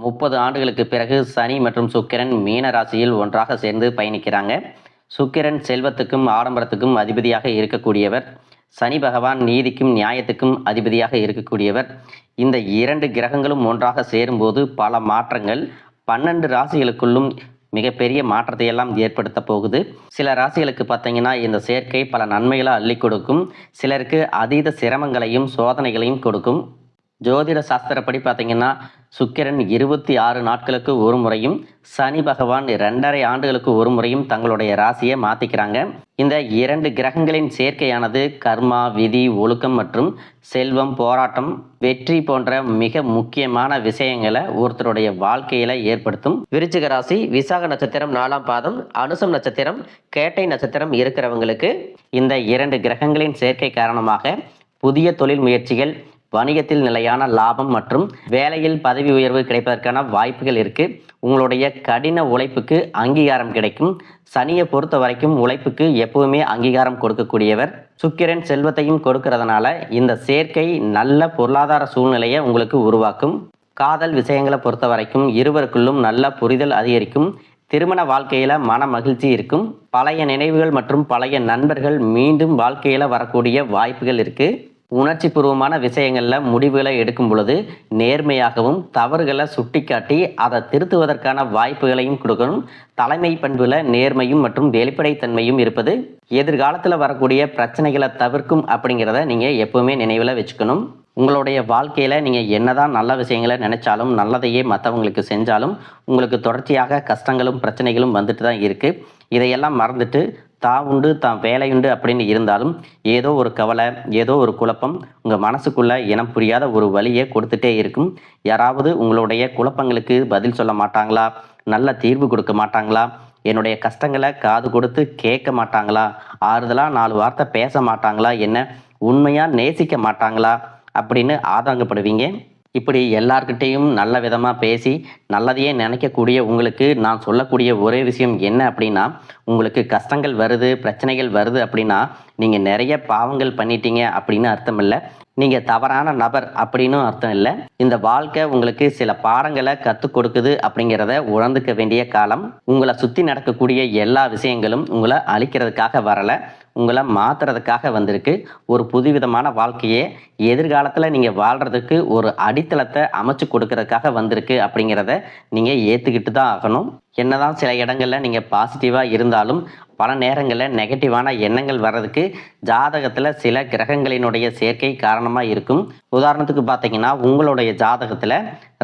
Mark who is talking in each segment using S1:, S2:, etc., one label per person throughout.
S1: 30 ஆண்டுகளுக்கு பிறகு சனி மற்றும் சுக்கிரன் மீன ராசியில் ஒன்றாக சேர்ந்து பயணிக்கிறாங்க. சுக்கிரன் செல்வத்துக்கும் ஆடம்பரத்துக்கும் அதிபதியாக இருக்கக்கூடியவர். சனி பகவான் நீதிக்கும் நியாயத்துக்கும் அதிபதியாக இருக்கக்கூடியவர். இந்த 2 கிரகங்களும் ஒன்றாக சேரும்போது பல மாற்றங்கள் 12 ராசிகளுக்குள்ளும் மிகப்பெரிய மாற்றத்தை எல்லாம் ஏற்படுத்த போகுது. சில ராசிகளுக்கு பார்த்தீங்கன்னா இந்த சேர்க்கை பல நன்மைகளை அள்ளி கொடுக்கும். சிலருக்கு அதீத சிரமங்களையும் சோதனைகளையும் கொடுக்கும். ஜோதிட சாஸ்திரப்படி பார்த்தீங்கன்னா சுக்கிரன் 26 நாட்களுக்கு ஒரு முறையும் சனி பகவான் 2.5 ஆண்டுகளுக்கு ஒரு முறையும் தங்களுடைய ராசியை மாற்றிக்கிறாங்க. இந்த 2 கிரகங்களின் சேர்க்கையானது கர்மா, விதி, ஒழுக்கம் மற்றும் செல்வம், போராட்டம், வெற்றி போன்ற மிக முக்கியமான விஷயங்களை ஒருத்தருடைய வாழ்க்கையில ஏற்படுத்தும். விருச்சிக ராசி விசாக நட்சத்திரம் 4ஆம் பாதம், அனுசம் நட்சத்திரம், கேட்டை நட்சத்திரம் இருக்கிறவங்களுக்கு இந்த 2 கிரகங்களின் சேர்க்கை காரணமாக புதிய தொழில் முயற்சிகள், வணிகத்தில் நிலையான லாபம் மற்றும் வேலையில் பதவி உயர்வு கிடைப்பதற்கான வாய்ப்புகள் இருக்கு. உங்களுடைய கடின உழைப்புக்கு அங்கீகாரம் கிடைக்கும். சனியை பொறுத்த வரைக்கும் உழைப்புக்கு எப்பவுமே அங்கீகாரம் கொடுக்கக்கூடியவர். சுக்கிரன் செல்வத்தையும் கொடுக்கறதுனால இந்த சேர்க்கை நல்ல பொருளாதார சூழ்நிலையை உங்களுக்கு உருவாக்கும். காதல் விஷயங்களை பொறுத்த வரைக்கும் இருவருக்குள்ளும் நல்ல புரிதல் அதிகரிக்கும். திருமண வாழ்க்கையில மன மகிழ்ச்சி இருக்கும். பழைய நினைவுகள் மற்றும் பழைய நண்பர்கள் மீண்டும் வாழ்க்கையில வரக்கூடிய வாய்ப்புகள் இருக்கு. உணர்ச்சி பூர்வமான விஷயங்களில் முடிவுகளை எடுக்கும் பொழுது நேர்மையாகவும் தவறுகளை சுட்டிக்காட்டி அதை திருத்துவதற்கான வாய்ப்புகளையும் கொடுக்கணும். தலைமை பண்புல நேர்மையும் மற்றும் வெளிப்படைத்தன்மையும் இருப்பது எதிர்காலத்தில் வரக்கூடிய பிரச்சனைகளை தவிர்க்கும் அப்படிங்கிறத நீங்கள் எப்பவுமே நினைவில் வச்சுக்கணும். உங்களுடைய வாழ்க்கையில் நீங்கள் என்னதான் நல்ல விஷயங்களை நினைச்சாலும் நல்லதையே மற்றவங்களுக்கு செஞ்சாலும் உங்களுக்கு தொடர்ச்சியாக கஷ்டங்களும் பிரச்சனைகளும் வந்துட்டு தான் இருக்குது. இதையெல்லாம் மறந்துட்டு தான் உண்டு தான் வேலையுண்டு அப்படின்னு இருந்தாலும் ஏதோ ஒரு கவலை, ஏதோ ஒரு குழப்பம் உங்கள் மனசுக்குள்ள இனம் புரியாத ஒரு வழியை கொடுத்துட்டே இருக்கும். யாராவது உங்களுடைய குழப்பங்களுக்கு பதில் சொல்ல மாட்டாங்களா, நல்ல தீர்வு கொடுக்க மாட்டாங்களா, என்னுடைய கஷ்டங்களை காது கொடுத்து கேட்க மாட்டாங்களா, ஆறுதலாக 4 வார்த்தை பேச மாட்டாங்களா, என்ன உண்மையாக நேசிக்க மாட்டாங்களா அப்படின்னு ஆதங்கப்படுவீங்க. இப்படி எல்லார்கிட்டையும் நல்ல விதமாக பேசி நல்லதையே நினைக்கக்கூடிய உங்களுக்கு நான் சொல்லக்கூடிய ஒரே விஷயம் என்ன அப்படின்னா, உங்களுக்கு கஷ்டங்கள் வருது, பிரச்சனைகள் வருது அப்படின்னா நீங்கள் நிறைய பாவங்கள் பண்ணிட்டீங்க அப்படின்னு அர்த்தம் இல்லை. நீங்கள் தவறான நபர் அப்படின்னு அர்த்தம் இல்லை. இந்த வாழ்க்கை உங்களுக்கு சில பாடங்களை கற்றுக் கொடுக்குது அப்படிங்கிறத உணர்ந்துக்க வேண்டிய காலம். உங்களை சுற்றி நடக்கக்கூடிய எல்லா விஷயங்களும் உங்களை அழிக்கிறதுக்காக வரலை, உங்களை மாற்றுறதுக்காக வந்திருக்கு. ஒரு புதுவிதமான வாழ்க்கையை எதிர்காலத்தில் நீங்கள் வாழ்கிறதுக்கு ஒரு அடித்தளத்தை அமைச்சு கொடுக்கறதுக்காக வந்திருக்கு அப்படிங்கிறத நீங்கள் ஏற்றுக்கிட்டு தான் ஆகணும். என்னதான் சில இடங்களில் நீங்கள் பாசிட்டிவாக இருந்தாலும் பல நேரங்களில் நெகட்டிவான எண்ணங்கள் வர்றதுக்கு ஜாதகத்தில் சில கிரகங்களினுடைய சேர்க்கை காரணமாக இருக்கும். உதாரணத்துக்கு பார்த்தீங்கன்னா உங்களுடைய ஜாதகத்தில்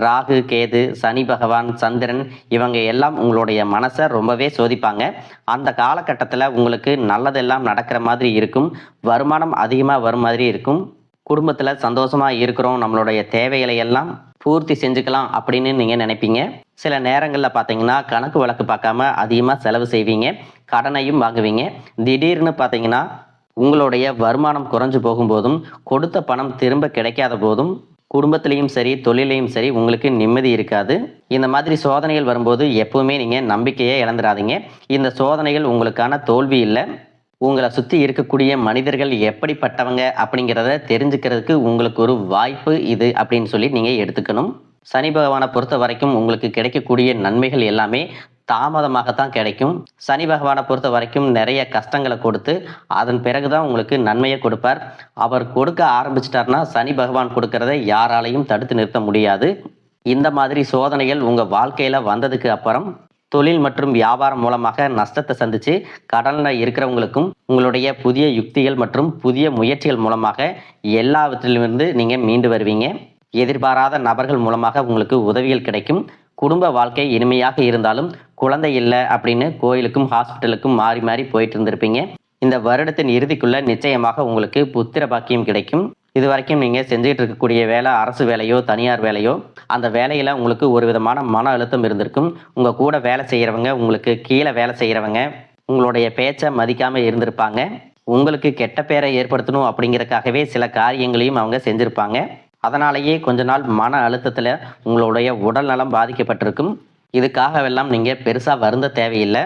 S1: ராகு, கேது, சனி பகவான், சந்திரன் இவங்க எல்லாம் உங்களுடைய மனசை ரொம்பவே சோதிப்பாங்க. அந்த காலகட்டத்தில் உங்களுக்கு நல்லதெல்லாம் நடக்கிற மாதிரி இருக்கும். வருமானம் அதிகமாக வரும் மாதிரி இருக்கும். குடும்பத்தில் சந்தோஷமாக இருக்கிறோம், நம்மளுடைய தேவைகளை எல்லாம் பூர்த்தி செஞ்சுக்கலாம் அப்படின்னு நீங்கள் நினைப்பீங்க. சில நேரங்களில் பார்த்தீங்கன்னா கணக்கு வழக்கு பார்க்காம அதிகமாக செலவு செய்வீங்க, கடனையும் வாங்குவீங்க. திடீர்னு பார்த்தீங்கன்னா உங்களுடைய வருமானம் குறைஞ்சு போகும்போதும் கொடுத்த பணம் திரும்ப கிடைக்காத போதும் குடும்பத்திலையும் சரி தொழிலையும் சரி உங்களுக்கு நிம்மதி இருக்காது. இந்த மாதிரி சோதனைகள் வரும்போது எப்பவுமே நீங்கள் நம்பிக்கையை இழந்துடாதீங்க. இந்த சோதனைகள் உங்களுக்கான தோல்வி இல்லை. உங்களை சுற்றி இருக்கக்கூடிய மனிதர்கள் எப்படிப்பட்டவங்க அப்படிங்கிறத தெரிஞ்சுக்கிறதுக்கு உங்களுக்கு ஒரு வாய்ப்பு இது அப்படின்னு சொல்லி நீங்கள் எடுத்துக்கணும். சனி பகவானை பொறுத்த வரைக்கும் உங்களுக்கு கிடைக்கக்கூடிய நன்மைகள் எல்லாமே தாமதமாகத்தான் கிடைக்கும். சனி பகவானை பொறுத்த வரைக்கும் நிறைய கஷ்டங்களை கொடுத்து அதன் பிறகுதான் உங்களுக்கு நன்மையை கொடுப்பார். அவர் கொடுக்க ஆரம்பிச்சிட்டார்னா சனி பகவான் கொடுக்கறதை யாராலையும் தடுத்து நிறுத்த முடியாது. இந்த மாதிரி சோதனைகள் உங்கள் வாழ்க்கையில் வந்ததுக்கு அப்புறம் தொழில் மற்றும் வியாபாரம் மூலமாக நஷ்டத்தை சந்திச்சு கடனில் இருக்கிறவங்களுக்கும் உங்களுடைய புதிய யுக்திகள் மற்றும் புதிய முயற்சிகள் மூலமாக எல்லாவற்றிலிருந்து நீங்கள் மீண்டு வருவீங்க. எதிர்பாராத நபர்கள் மூலமாக உங்களுக்கு உதவிகள் கிடைக்கும். குடும்ப வாழ்க்கை இனிமையாக இருந்தாலும் குழந்தை இல்லை அப்படின்னு கோயிலுக்கும் ஹாஸ்பிட்டலுக்கும் மாறி மாறி போயிட்டு இருந்திருப்பீங்க. இந்த வருடத்தின் இறுதிக்குள்ள நிச்சயமாக உங்களுக்கு புத்திர பாக்கியம் கிடைக்கும். இது வரைக்கும் நீங்கள் செஞ்சுட்டு இருக்கக்கூடிய வேலை அரசு வேலையோ தனியார் வேலையோ அந்த வேலையில் உங்களுக்கு ஒரு விதமான மன அழுத்தம் இருந்திருக்கும். உங்கள் கூட வேலை செய்கிறவங்க, உங்களுக்கு கீழே வேலை செய்கிறவங்க உங்களுடைய பேச்சை மதிக்காமல் இருந்திருப்பாங்க. உங்களுக்கு கெட்ட பேரை ஏற்படுத்தணும் அப்படிங்கிறதுக்காகவே சில காரியங்களையும் அவங்க செஞ்சுருப்பாங்க. அதனாலேயே கொஞ்ச நாள் மன அழுத்தத்தில் உங்களுடைய உடல் நலம் பாதிக்கப்பட்டிருக்கும். இதுக்காகவெல்லாம் நீங்கள் பெருசாக வருந்த தேவையில்லை.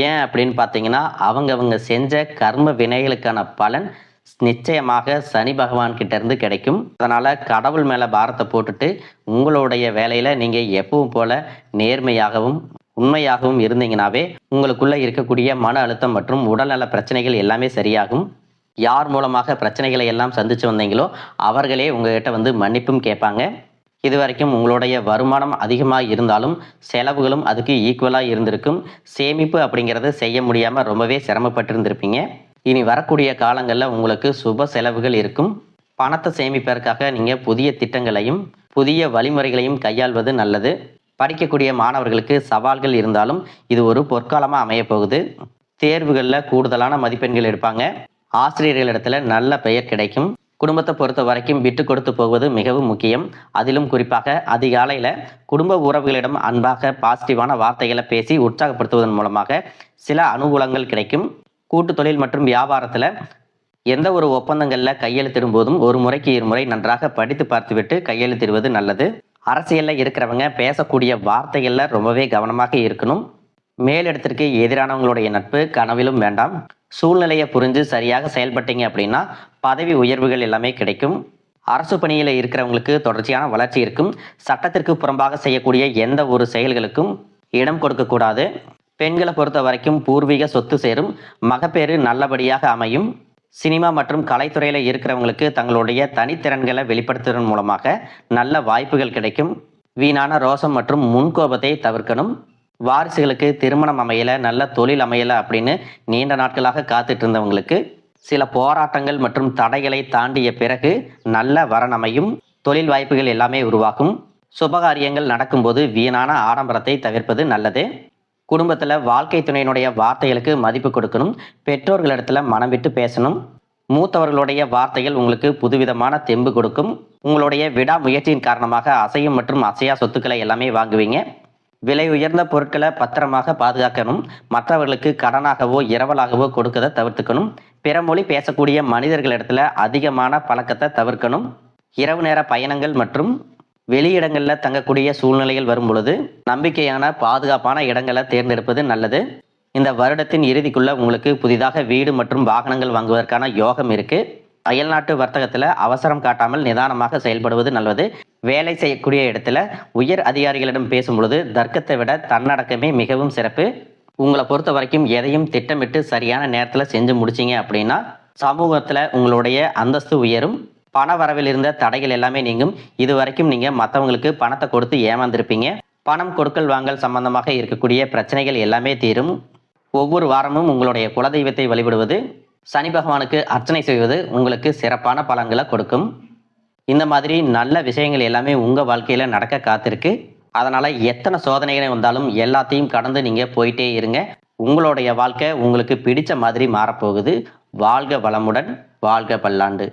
S1: ஏன் அப்படின்னு பார்த்தீங்கன்னா அவங்க செஞ்ச கர்ம வினைகளுக்கான பலன் நிச்சயமாக சனி பகவான் கிட்ட இருந்து கிடைக்கும். அதனால கடவுள் மேல பாரத்தை போட்டுட்டு உங்களுடைய வேலையில நீங்க எப்பவும் போல நேர்மையாகவும் உண்மையாகவும் இருந்தீங்கனாவே உங்களுக்குள்ள இருக்கக்கூடிய மன அழுத்தம் மற்றும் உடல்நல பிரச்சனைகள் எல்லாமே சரியாகும். யார் மூலமாக பிரச்சனைகளை எல்லாம் சந்திச்சு வந்தீங்களோ அவர்களே உங்ககிட்ட வந்து மன்னிப்பும் கேட்பாங்க. இதுவரைக்கும் உங்களுடைய வருமானம் அதிகமாக இருந்தாலும் செலவுகளும் அதுக்கு ஈக்குவலாக இருந்திருக்கும். சேமிப்பு அப்படிங்கிறது செய்ய முடியாமல் ரொம்பவே சிரமப்பட்டு இருந்திருப்பீங்க. இனி வரக்கூடிய காலங்களில் உங்களுக்கு சுப செலவுகள் இருக்கும். பணத்தை சேமிப்பதற்காக நீங்கள் புதிய திட்டங்களையும் புதிய வழிமுறைகளையும் கையாள்வது நல்லது. படிக்கக்கூடிய மாணவர்களுக்கு சவால்கள் இருந்தாலும் இது ஒரு பொற்காலமாக அமையப்போகுது. தேர்வுகளில் கூடுதலான மதிப்பெண்கள் எடுப்பாங்க. ஆசிரியர்களிடத்துல நல்ல பெயர் கிடைக்கும். குடும்பத்தை பொறுத்த வரைக்கும் விட்டு கொடுத்து போவது மிகவும் முக்கியம். அதிலும் குறிப்பாக அதிகாலையில் குடும்ப உறவுகளிடம் அன்பாக பாசிட்டிவான வார்த்தைகளை பேசி உற்சாகப்படுத்துவதன் மூலமாக சில அனுகூலங்கள் கிடைக்கும். கூட்டு தொழில் மற்றும் வியாபாரத்தில் எந்த ஒரு ஒப்பந்தங்களில் கையெழுத்திடும் போதும் ஒரு முறைக்கு இருமுறை நன்றாக படித்து பார்த்துவிட்டு கையெழுத்திடுவது நல்லது. அரசியலில் இருக்கிறவங்க பேசக்கூடிய வார்த்தைகளில் ரொம்பவே கவனமாக இருக்கணும். மேலிடத்திற்கு எதிரானவங்களுடைய நட்பு கனவிலும் வேண்டாம். சூழ்நிலையை புரிஞ்சு சரியாக செயல்பட்டீங்க அப்படின்னா பதவி உயர்வுகள் எல்லாமே கிடைக்கும். அரசு பணியில் இருக்கிறவங்களுக்கு தொடர்ச்சியான வளர்ச்சி இருக்கும். சட்டத்திற்கு புறம்பாக செய்யக்கூடிய எந்த ஒரு செயல்களுக்கும் இடம் கொடுக்கக்கூடாது. பெண்களை பொறுத்த வரைக்கும் பூர்வீக சொத்து சேரும். மகப்பேறு நல்லபடியாக அமையும். சினிமா மற்றும் கலைத்துறையில் இருக்கிறவங்களுக்கு தங்களுடைய தனித்திறன்களை வெளிப்படுத்துவதன் மூலமாக நல்ல வாய்ப்புகள் கிடைக்கும். வீணான ரோசம் மற்றும் முன்கோபத்தை தவிர்க்கணும். வாரிசுகளுக்கு திருமணம் அமையலை, நல்ல தொழில் அமையலை அப்படின்னு நீண்ட நாட்களாக காத்துட்டு இருந்தவங்களுக்கு சில போராட்டங்கள் மற்றும் தடைகளை தாண்டிய பிறகு நல்ல வரன் அமையும். தொழில் வாய்ப்புகள் எல்லாமே உருவாகும். சுபகாரியங்கள் நடக்கும்போது வீணான ஆடம்பரத்தை தவிர்ப்பது நல்லது. குடும்பத்தில் வாழ்க்கை துணையினுடைய வார்த்தைகளுக்கு மதிப்பு கொடுக்கணும். பெற்றோர்களிடத்துல மனம் விட்டு பேசணும். மூத்தவர்களுடைய வார்த்தைகள் உங்களுக்கு புதுவிதமான தெம்பு கொடுக்கும். உங்களுடைய விடாமுயற்சியின் காரணமாக அசையும் மற்றும் அசையா சொத்துக்களை எல்லாமே வாங்குவீங்க. விலை உயர்ந்த பொருட்களை பத்திரமாக பாதுகாக்கணும். மற்றவர்களுக்கு கடனாகவோ இரவலாகவோ கொடுக்கதை தவிர்த்துக்கணும். பிற மொழி பேசக்கூடிய மனிதர்களிடத்துல அதிகமான பழக்கத்தை தவிர்க்கணும். இரவு நேர பயணங்கள் மற்றும் வெளியிடங்களில் தங்கக்கூடிய சூழ்நிலைகள் வரும் பொழுது நம்பிக்கையான பாதுகாப்பான இடங்களை தேர்ந்தெடுப்பது நல்லது. இந்த வருடத்தின் இறுதிக்குள்ள உங்களுக்கு புதிதாக வீடு மற்றும் வாகனங்கள் வாங்குவதற்கான யோகம் இருக்கு. அயல்நாட்டு வர்த்தகத்தில் அவசரம் காட்டாமல் நிதானமாக செயல்படுவது நல்லது. வேலை செய்யக்கூடிய இடத்துல உயர் அதிகாரிகளிடம் பேசும் பொழுது தர்க்கத்தை விட தன்னடக்கமே மிகவும் சிறப்பு. உங்களை பொறுத்த வரைக்கும் எதையும் திட்டமிட்டு சரியான நேரத்தில் செஞ்சு முடிச்சிங்க அப்படின்னா சமூகத்தில் உங்களுடைய அந்தஸ்து உயரும். பண வரவில் இருந்த தடைகள் எல்லாமே நீங்கும். இது வரைக்கும் நீங்கள் மற்றவங்களுக்கு பணத்தை கொடுத்து ஏமாந்திருப்பீங்க. பணம் கொடுக்கல் வாங்கல் சம்பந்தமாக இருக்கக்கூடிய பிரச்சனைகள் எல்லாமே தீரும். ஒவ்வொரு வாரமும் உங்களுடைய குலதெய்வத்தை வழிபடுவது, சனி பகவானுக்கு அர்ச்சனை செய்வது உங்களுக்கு சிறப்பான பலன்களை கொடுக்கும். இந்த மாதிரி நல்ல விஷயங்கள் எல்லாமே உங்கள் வாழ்க்கையில் நடக்க காத்திருக்கு. அதனால் எத்தனை சோதனைகள் வந்தாலும் எல்லாத்தையும் கடந்து நீங்கள் போயிட்டே இருங்க. உங்களுடைய வாழ்க்கை உங்களுக்கு பிடிச்ச மாதிரி மாறப்போகுது. வாழ்க வளமுடன், வாழ்க பல்லாண்டு.